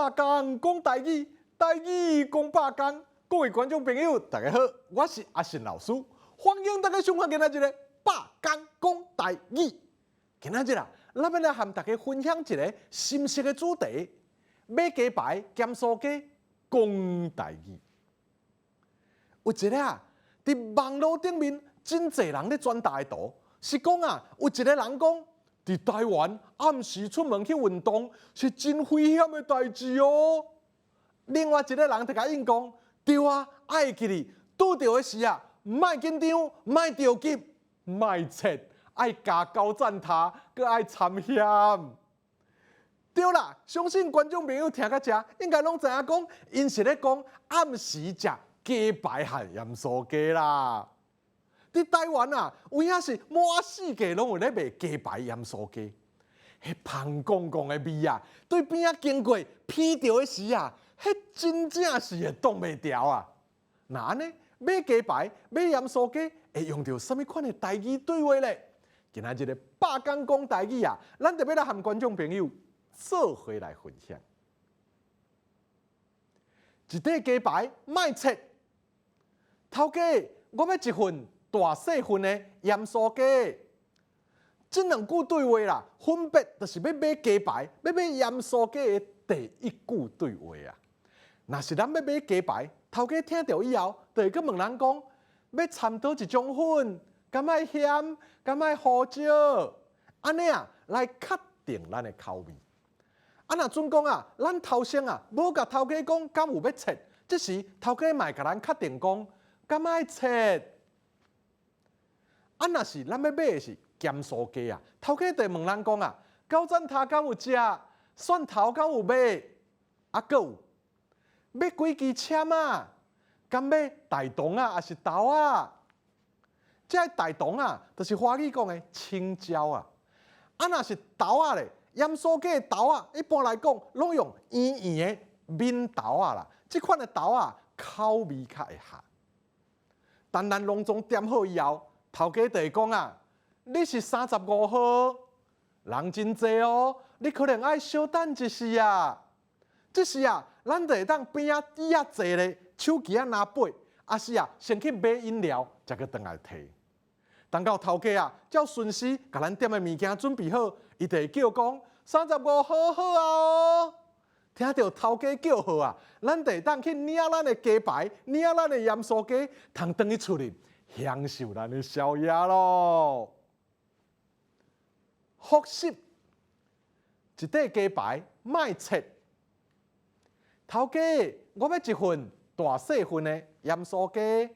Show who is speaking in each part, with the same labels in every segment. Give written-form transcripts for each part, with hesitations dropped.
Speaker 1: 百工讲台语，台语讲百工。各位观众朋友，大家好，我是阿信老师，欢迎大家收看今仔日的百工讲台语。今仔日啊，咱要来和大家分享一个新式的主题：买鸡排兼酥鸡讲台语。有一个啊，伫网络顶面真侪人咧转达的图，是讲啊，有一个人讲，伫台湾暗时出门去运动是真危险的代志哦。另外一个人就甲应讲，对啊，爱记哩，拄着的时啊，莫紧张，莫着急，莫切，爱加高赞他，佮爱参险。对啦，相信观众朋友听到这，应该拢知影讲，因是咧讲暗时食鸡排和盐酥鸡啦。伫台湾啊，有影是满世界拢有咧卖鸡排盐酥鸡，迄香公公的味啊，对边仔经过闻到的时啊，迄真正是会挡袂牢啊。那安尼买鸡排、买盐酥鸡会用到什么款的台语对话咧？今仔日的百工讲台语啊，咱特别来和观众朋友做伙来分享。一块鸡排莫切，头家我要一份大细份的盐酥鸡。这两句对话啦，分别就是要买鸡排、要买盐酥鸡的第一句对话啊。若是咱要买鸡排，头家听到以后，就会去问咱讲，要掺倒一种粉，敢爱咸，敢爱胡椒，安尼啊来确定咱的口味。啊，若准讲啊，咱头先啊，无甲头家讲敢有要切，这时头家嘛甲咱确定讲，敢爱切。啊，若是咱要买的是咸酥鸡啊，头家就问咱讲啊，高赞他敢有食，蒜头敢有买，啊，搁有要几支签啊？敢买大肠啊，还是豆啊？这大肠啊，就是华语讲的青椒啊。啊，若是豆啊咧。盐酥鸡的豆啊，一般来讲拢用圆圆的面豆啊啦，这款的豆啊口味较会合。但咱隆重点好以后，头家就会讲啊，你是35号，人真济哦，你可能爱稍等一时啊。这时啊，咱就会当边仔椅仔坐咧，手机啊拿背，啊是啊，先去买饮料，才去转来摕。等到头家啊，照顺时甲咱点的物件准备好，伊就会叫讲35号好啊哦。听到头家叫号啊，咱就会当去领咱的鸡排，领咱的盐酥鸡，通转去厝里享受咱的宵夜咯。复习，一块鸡排莫切。头家，我要一份大细份的盐酥鸡。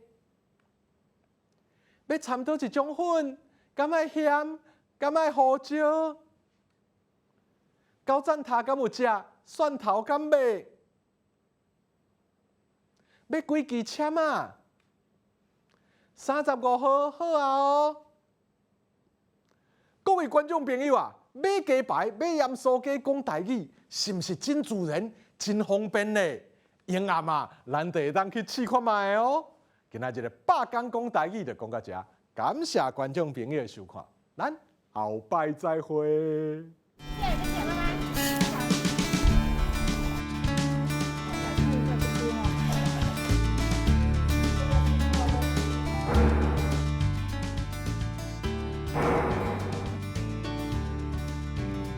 Speaker 1: 要掺倒一种粉，敢爱咸，敢爱胡椒，高赞他敢有食，蒜头敢买，要几支签啊？35号好啊哦！各位观众朋友啊，买鸡排、买盐酥鸡讲台语，是毋是真自然、真方便呢？闲暗啊，咱就会当去试看卖哦。今仔日的百工讲台语就讲到这，感谢观众朋友的收看，咱后摆再会。